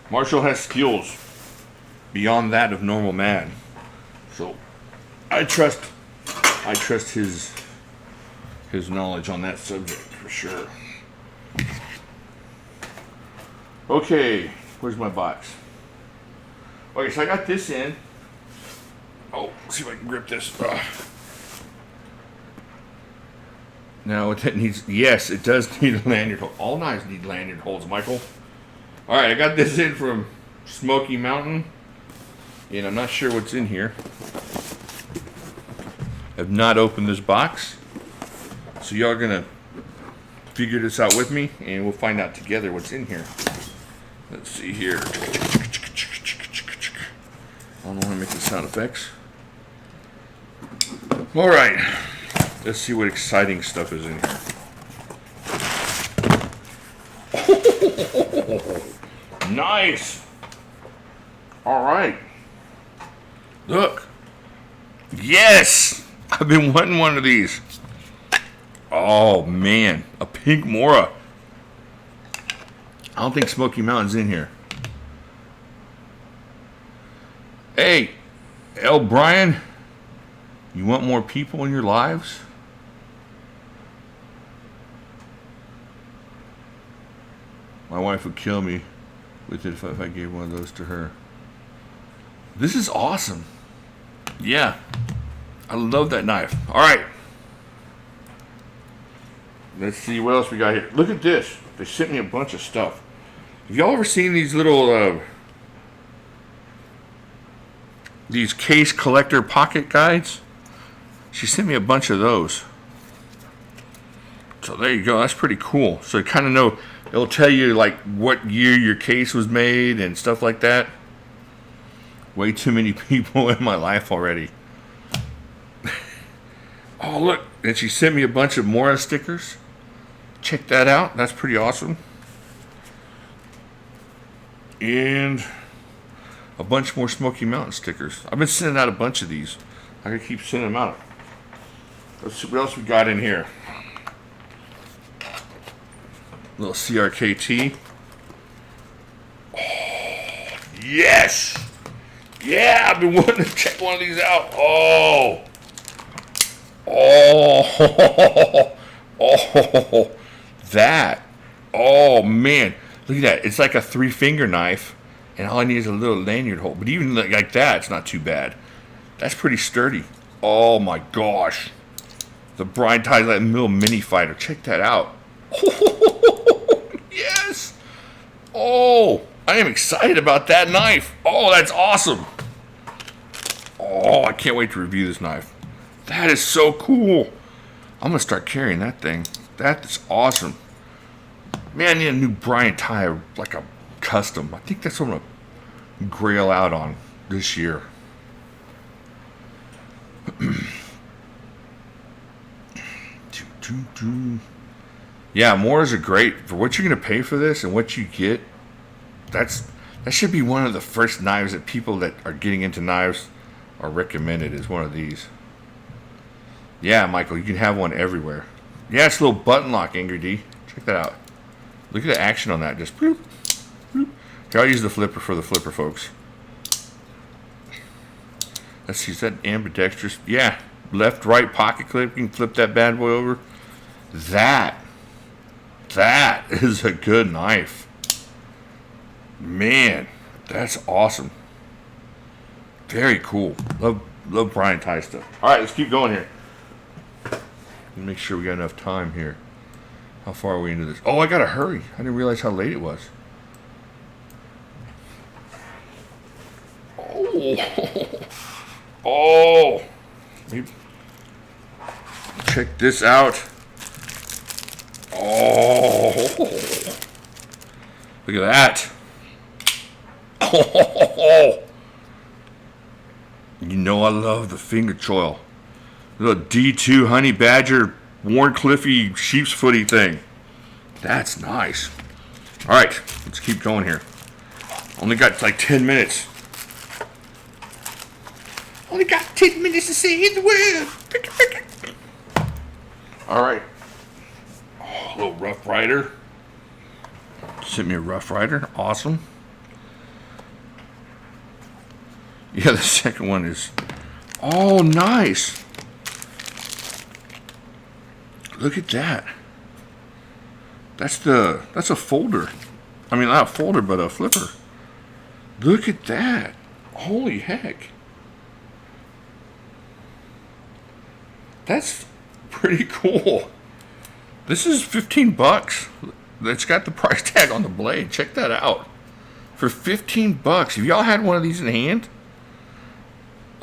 S1: Marshall has skills beyond that of normal man, so I trust his knowledge on that subject for sure. Okay, where's my box? Okay, so I got this in. Oh, let's see if I can grip this. Now, it needs, yes, it does need a lanyard hole. All knives need lanyard holes, Michael. Alright, I got this in from Smoky Mountain. And I'm not sure what's in here. I've not opened this box. So y'all are gonna figure this out with me, and we'll find out together what's in here. Let's see here. I don't know how to make the sound effects. Alright. Let's see what exciting stuff is in here. Nice! Alright. Look. Yes! I've been wanting one of these. Oh, man. A pink Mora. I don't think Smoky Mountain's in here. Hey, L. Brian, you want more people in your lives? My wife would kill me with it if I gave one of those to her. This is awesome. Yeah. I love that knife. All right. Let's see what else we got here. Look at this. They sent me a bunch of stuff. Have y'all ever seen these little these case collector pocket guides? She sent me a bunch of those. So there you go. That's pretty cool. So you kind of know, it'll tell you like what year your case was made and stuff like that. Way too many people in my life already. Oh, look. And she sent me a bunch of Mora stickers. Check that out. That's pretty awesome. And a bunch more Smoky Mountain stickers. I've been sending out a bunch of these. I can keep sending them out. Let's see what else we got in here. A little CRKT. Oh, yes! Yeah, I've been wanting to check one of these out. Oh! Oh! Oh! That! Oh, man. Look at that. It's like a 3-finger knife, and all I need is a little lanyard hole. But even like that, it's not too bad. That's pretty sturdy. Oh, my gosh. The Brian ties that little mini fighter. Check that out. Oh, yes! Oh, I am excited about that knife. Oh, that's awesome. Oh, I can't wait to review this knife. That is so cool. I'm going to start carrying that thing. That is awesome. Man, I need a new Brian tie, like a custom. I think that's what I'm going to grail out on this year. Yeah, Moras are great. For what you're going to pay for this and what you get, that should be one of the first knives that people that are getting into knives are recommended, is one of these. Yeah, Michael, you can have one everywhere. Yeah, it's a little button lock, Angry D. Check that out. Look at the action on that. Just bloop, bloop. Okay, I'll use the flipper for the flipper, folks. Let's see, is that ambidextrous? Yeah, left, right pocket clip. You can flip that bad boy over. That is a good knife. Man, that's awesome. Very cool. Love Brian tie stuff. All right, let's keep going here. Make sure we got enough time here. How far are we into this? Oh, I gotta hurry. I didn't realize how late it was. Oh, oh. Check this out. Oh, look at that. Oh, you know I love the finger choil. Little D2 Honey Badger Warren Cliffy sheep's footy thing. That's nice. All right, let's keep going here. Only got like 10 minutes. Only got 10 minutes to say the word. All right. Oh, a little Rough Rider. Sent me a Rough Rider. Awesome. Yeah, the second one is... Oh, nice. Look at that. That's a folder. I mean, not a folder, but a flipper. Look at that. Holy heck. That's pretty cool. This is $15. It's got the price tag on the blade. Check that out. for 15 bucks. Have y'all had one of these in hand?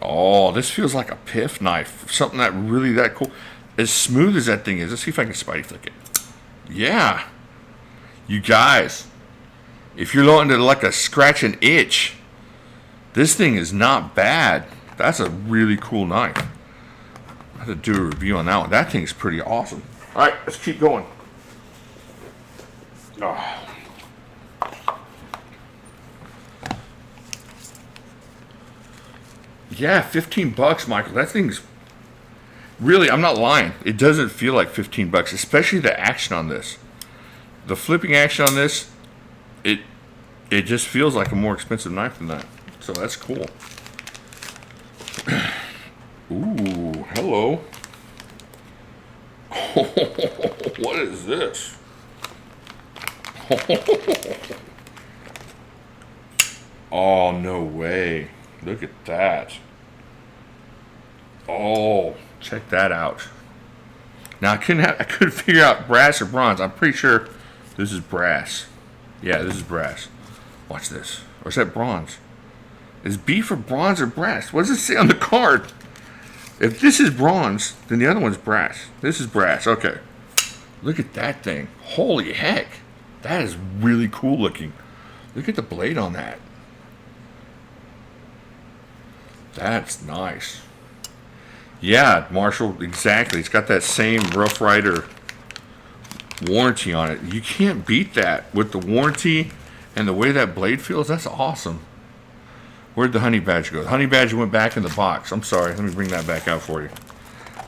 S1: Oh, this feels like a piff knife. Something that really that cool. As smooth as that thing is. Let's see if I can spidey flick it. Yeah. You guys, if you're wanting to like a scratch and itch, this thing is not bad. That's a really cool knife. I have to do a review on that one. That thing's pretty awesome. All right, let's keep going. Oh. Yeah, 15 bucks, Michael. That thing's really, I'm not lying. It doesn't feel like 15 bucks, especially the action on this. The flipping action on this, it just feels like a more expensive knife than that. So that's cool. Ooh, hello. What is this? Oh, no way. Look at that. Oh, check that out. Now I couldn't figure out brass or bronze. I'm pretty sure this is brass. Yeah, this is brass. Watch this. Or is that bronze? Is B for bronze or brass? What does it say on the card? If this is bronze, then the other one's brass. This is brass. Okay. Look at that thing. Holy heck. That is really cool looking. Look at the blade on that. That's nice. Yeah, Marshall, exactly. It's got that same Rough Rider warranty on it. You can't beat that with the warranty and the way that blade feels. That's awesome. Where'd the honey badger go? The honey badger went back in the box. I'm sorry. Let me bring that back out for you.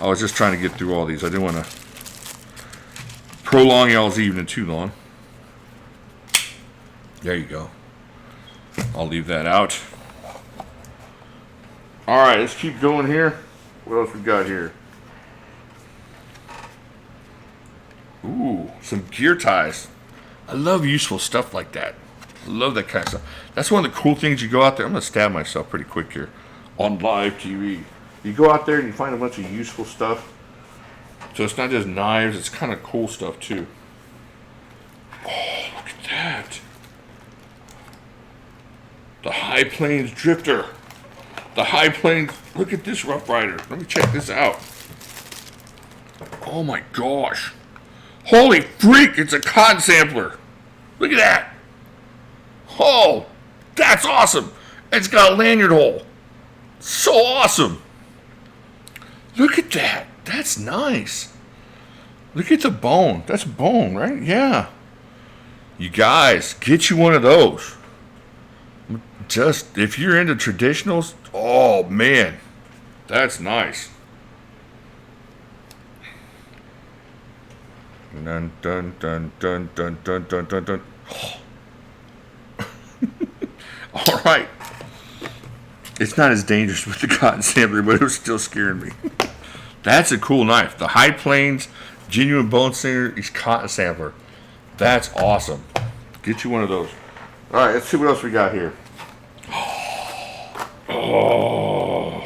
S1: I was just trying to get through all these. I didn't want to prolong y'all's evening too long. There you go. I'll leave that out. All right, let's keep going here. What else we got here? Ooh, some gear ties. I love useful stuff like that. I love that kind of stuff. That's one of the cool things. You go out there. I'm going to stab myself pretty quick here on live TV. You go out there and you find a bunch of useful stuff. So it's not just knives. It's kind of cool stuff too. Oh, look at that. The High Plains Drifter. The High Plains. Look at this Rough Rider. Let me check this out. Oh my gosh. Holy freak. It's a cotton sampler. Look at that. Oh, that's awesome. It's got a lanyard hole. So awesome. Look at that. That's nice. Look at the bone. That's bone, right? Yeah. You guys, get you one of those. Just, if you're into traditionals, oh man, that's nice. Dun dun dun dun dun dun dun dun dun. All right. It's not as dangerous with the cotton sampler, but it was still scaring me. That's a cool knife. The High Plains Genuine Bone Singer is cotton sampler. That's awesome. Get you one of those. All right, let's see what else we got here. Oh.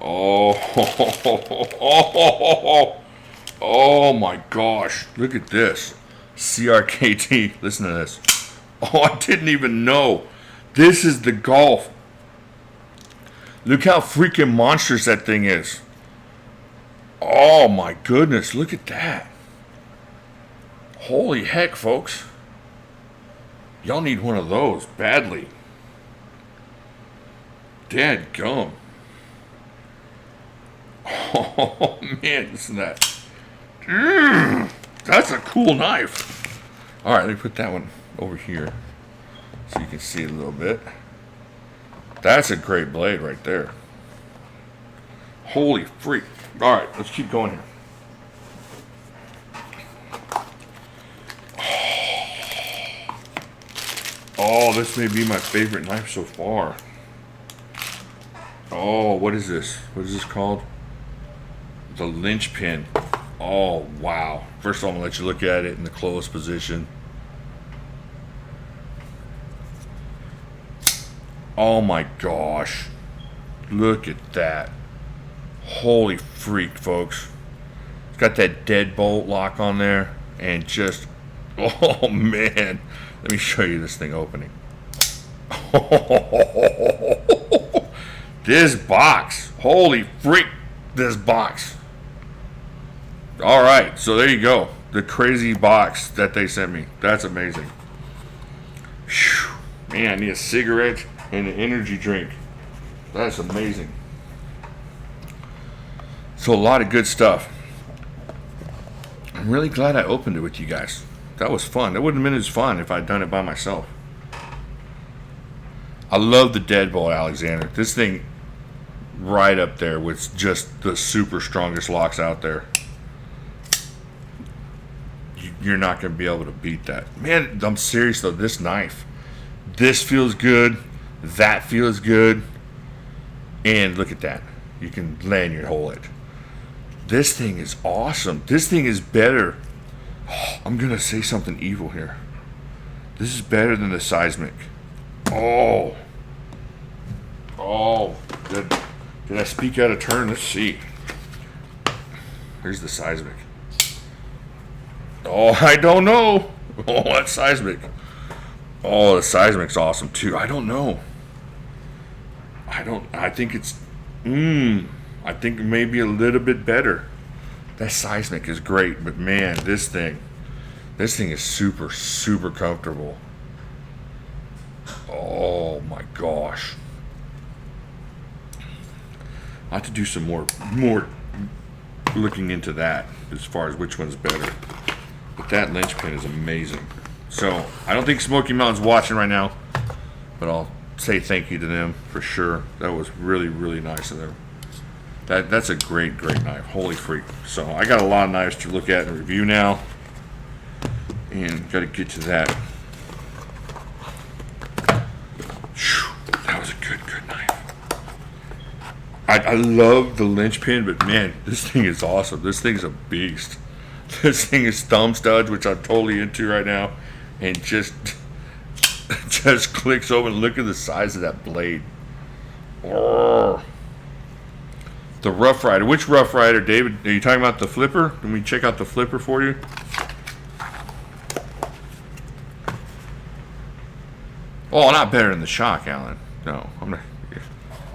S1: Oh. Oh my gosh. Look at this. CRKT. Listen to this. Oh, I didn't even know. This is the Golf. Look how freaking monstrous that thing is. Oh my goodness. Look at that. Holy heck, folks. Y'all need one of those badly. Dadgum. Oh man, listen to that. That's a cool knife. Alright, let me put that one over here so you can see it a little bit. That's a great blade right there. Holy freak. Alright, let's keep going here. Oh, this may be my favorite knife so far. Oh, what is this? What is this called? The linchpin. Oh, wow. First of all, I'm going to let you look at it in the closed position. Oh my gosh. Look at that. Holy freak, folks. It's got that deadbolt lock on there. And just, oh man. Let me show you this thing opening. This box. Holy freak, this box. All right, so there you go. The crazy box that they sent me. That's amazing. Whew. Man, I need a cigarette and an energy drink. That's amazing. So a lot of good stuff. I'm really glad I opened it with you guys. That was fun. That wouldn't have been as fun if I'd done it by myself. I love the Deadbolt Alexander. This thing right up there with just the super strongest locks out there. You're not going to be able to beat that. Man, I'm serious though. This knife. This feels good. That feels good. And look at that. You can lanyard hole it. This thing is awesome. This thing is better. Oh, I'm going to say something evil here. This is better than the Seismic. Oh. Oh. Did I speak out of turn? Let's see. Here's the Seismic. Oh, I don't know. Oh, that Seismic. Oh, the Seismic's awesome too. I don't know. I think it's I think maybe a little bit better. That Seismic is great, but man, this thing is super, super comfortable. Oh my gosh. I have to do some more looking into that as far as which one's better. But that linchpin is amazing. So I don't think Smoky Mountain's watching right now, but I'll say thank you to them for sure. That was really, really nice of them. That's a great knife. Holy freak. So I got a lot of knives to look at and review now, and got to get to that. Whew, that was a good knife. I love the linchpin, but man, this thing is awesome. This thing's a beast. This thing is thumb studs, which I'm totally into right now, and just clicks over. Look at the size of that blade. Oh. The Rough Rider. Which Rough Rider, David? Are you talking about the flipper? Can we check out the flipper for you? Oh, not better than the Shock, Alan. No, I'm not.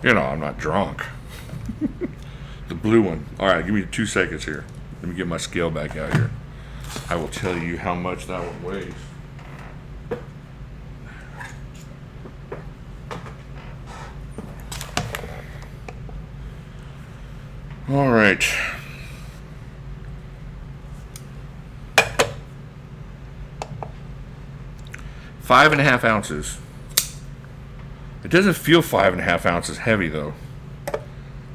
S1: You know, I'm not drunk. The blue one. All right, give me 2 seconds here. Let me get my scale back out here. I will tell you how much that one weighs. All right. Five and a half ounces. It doesn't feel 5.5 ounces heavy though.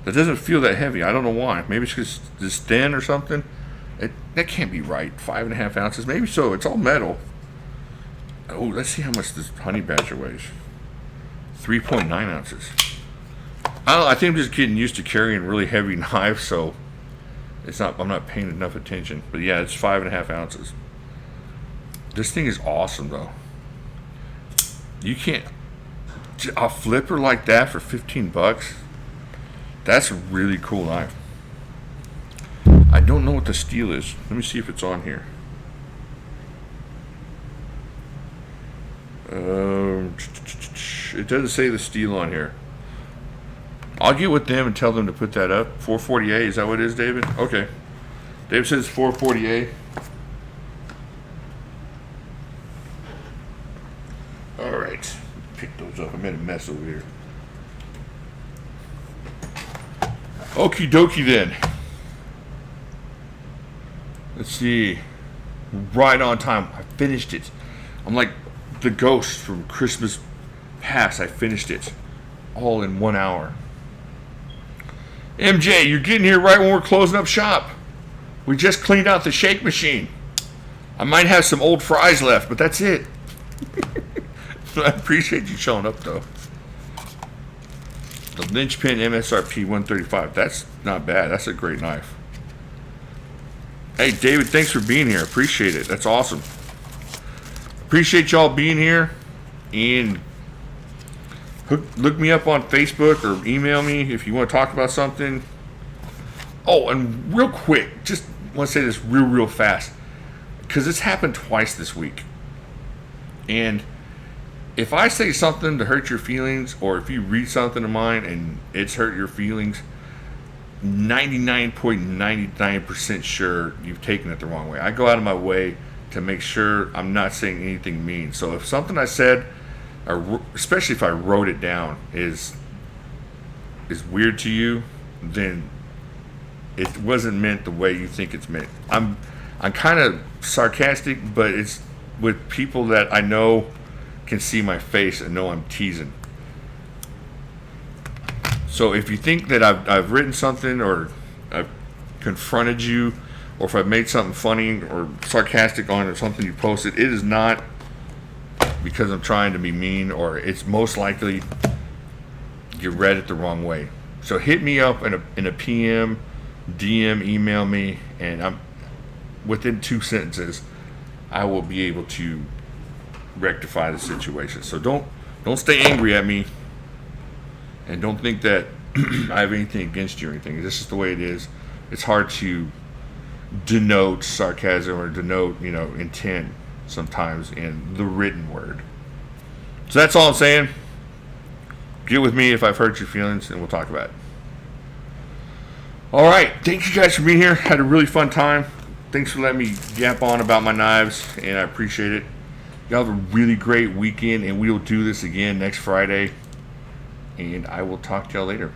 S1: It doesn't feel that heavy. I don't know why. Maybe it's because it's thin or something. That can't be right. 5.5 ounces. Maybe so. It's all metal. Oh, let's see how much this Honey Badger weighs. 3.9 ounces. I think I'm just getting used to carrying really heavy knives, so I'm not paying enough attention. But yeah, it's 5.5 ounces. This thing is awesome though. You can't, a flipper like that for $15. That's a really cool knife. I don't know what the steel is. Let me see if it's on here. It doesn't say the steel on here. I'll get with them and tell them to put that up. 440A, is that what it is, David? Okay. David says 440A. All right. Pick those up. I made a mess over here. Okie dokie then. Let's see. Right on time. I finished it. I'm like the ghost from Christmas Past. I finished it all in 1 hour. MJ, you're getting here right when we're closing up shop. We just cleaned out the shake machine. I might have some old fries left, but that's it. I appreciate you showing up, though. The Linchpin MSRP 135. That's not bad. That's a great knife. Hey, David, thanks for being here. Appreciate it. That's awesome. Appreciate y'all being here. And look me up on Facebook or email me if you want to talk about something. Oh, and real quick, just want to say this real fast, because it's happened twice this week. And if I say something to hurt your feelings, or if you read something of mine and it's hurt your feelings, 99.99% sure you've taken it the wrong way. I go out of my way to make sure I'm not saying anything mean. So if something I said, or especially if I wrote it down, is weird to you, then it wasn't meant the way you think it's meant. I'm kind of sarcastic, but it's with people that I know can see my face and know I'm teasing. So if you think that I've written something, or I've confronted you, or if I've made something funny or sarcastic on or something you posted, it is not because I'm trying to be mean, or it's most likely you read it the wrong way. So hit me up in a PM, DM, email me, and I'm within 2 sentences I will be able to rectify the situation. So don't stay angry at me, and don't think that I have anything against you or anything. This is the way it is. It's hard to denote sarcasm or denote, intent sometimes in the written word. So that's all I'm saying. Get with me if I've hurt your feelings, and we'll talk about it. All right. Thank you guys for being here. Had a really fun time. Thanks for letting me yap on about my knives, and I appreciate it. Y'all have a really great weekend, and we will do this again next Friday. And I will talk to y'all later.